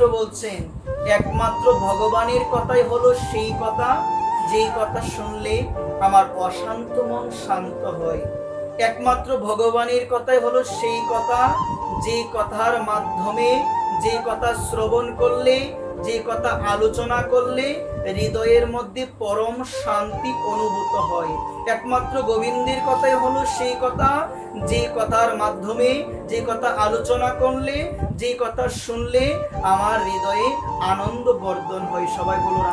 শাস্ত্র বলছেন একমাত্র ভগবানের কথাই হলো সেই কথা যেই কথা শুনলে আমার অশান্ত মন শান্ত হয়। একমাত্র ভগবানের কথাই হলো সেই কথা যে কথার মাধ্যমে, যে কথা শ্রবণ করলে, যে কথা আলোচনা করলে হৃদয়ের মধ্যে পরম শান্তি অনুভূত হয়। একমাত্র গোবিন্দের কথাই হলো সেই কথা যে কথার মাধ্যমে, যে কথা আলোচনা করলে, যে কথা শুনলে আমার হৃদয়ে আনন্দ বর্ধন হয়। সবাই বলুন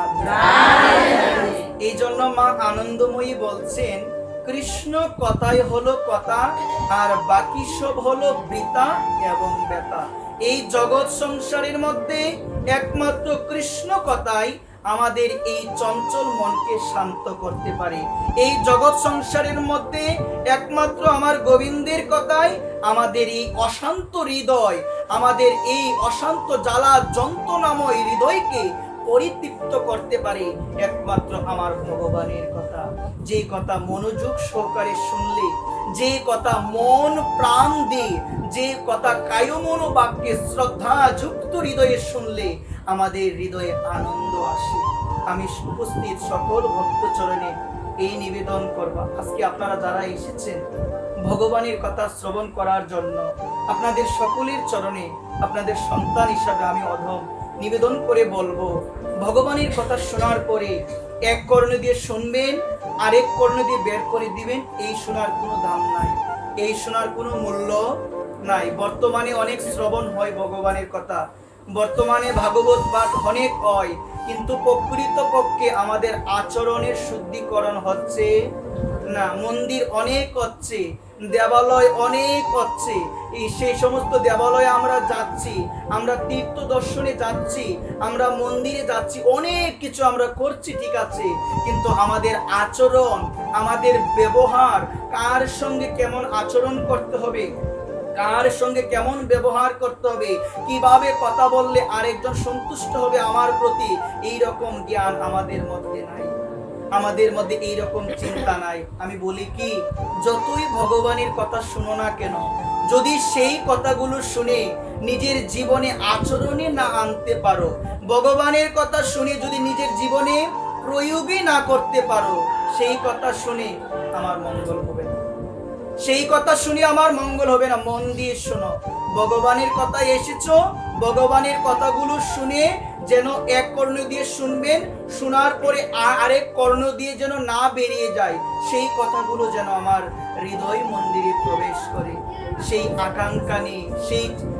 এই জন্য মা আনন্দময়ী বলছেন কৃষ্ণ কথাই হলো কথা, আর বাকি সব হলো বৃথা এবং ব্যথা। এই জগৎ সংসারের মধ্যে একমাত্র কৃষ্ণ কথাই আমাদের এই চঞ্চল মনকে শান্ত করতে পারে। এই জগৎ সংসারের মধ্যে একমাত্র আমার গোবিন্দের কথাই আমাদের এই অশান্ত হৃদয়, আমাদের এই অশান্ত জ্বালা যন্ত্রণাময় হৃদয়কে পরিতৃপ্ত করতে পারে একমাত্র আমার ভগবানের কথা। যে কথা মনোযোগ সহকারে শুনলে, যে কথা মন প্রাণ দিয়ে, যে কথা কায় মন বাক্যে শ্রদ্ধা যুক্ত হৃদয়ে শুনলে আমাদের হৃদয়ে আনন্দ আসে। আমি উপস্থিত সকল ভক্ত চরণে এই নিবেদন করবা, আজকে আপনারা যারা এসেছেন ভগবানের কথা শ্রবণ করার জন্য, আপনাদের সকলের চরণে আপনাদের সন্তান হিসাবে আমি অধম নিবেদন করে বলবো, ভগবানের কথা শোনার পরে এক কর্ণ দিয়ে শুনবেন, আরেক কর্ণ দিয়ে বের করে দিবেন। এই শোনার কোনো দাম নাই, এই শোনার কোনো মূল্য নাই। বর্তমানে অনেক শ্রবণ হয় ভগবানের কথা, বর্তমানে ভাগবত পাঠ অনেক হয়, কিন্তু প্রকৃতপক্ষে আমাদের আচরণের শুদ্ধিকরণ হচ্ছে না। মন্দির অনেক হচ্ছে, দেবালয় অনেক হচ্ছে, সেই সমস্ত দেবালয়ে আমরা যাচ্ছি, আমরা তীর্থ দর্শনে যাচ্ছি, আমরা মন্দিরে যাচ্ছি, অনেক কিছু আমরা করছি, ঠিক আছে, কিন্তু আমাদের আচরণ, আমাদের ব্যবহার, কার সঙ্গে কেমন আচরণ করতে হবে, কার সঙ্গে কেমন ব্যবহার করতে হবে, কিভাবে কথা বললে আরেকজন সন্তুষ্ট হবে আমার প্রতি, এই রকম জ্ঞান আমাদের মধ্যে নাই, আমাদের মধ্যে এই রকম চিন্তা নাই। আমি বলি কি, যতই ভগবানের কথা শুনো না কেন, যদি সেই কথাগুলো শুনে নিজের জীবনে আচরণে না আনতে পারো, ভগবানের কথা শুনে যদি নিজের জীবনে প্রয়োগই না করতে পারো, সেই কথা শুনে আমার মঙ্গল হবে না, সেই কথা শুনে আমার মঙ্গল হবে না। মন দিয়ে শোনো, ভগবানের কথা এসেছো, ভগবানের কথাগুলো শুনে যেন এক কর্ণ দিয়ে শুনবেন, শোনার পরে আরেক কর্ণ দিয়ে যেন না বেরিয়ে যায়, সেই কথাগুলো যেন আমার হৃদয় মন্দিরে প্রবেশ করে। সেই আকাঙ্ক্ষা নিয়ে,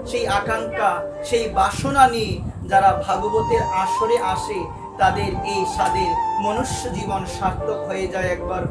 সেই আকাঙ্ক্ষা, সেই বাসনা নিয়ে যারা ভাগবতের আসরে আসে, তাদের এই স্বাদের মনুষ্য জীবন সার্থক হয়ে যায়। একবার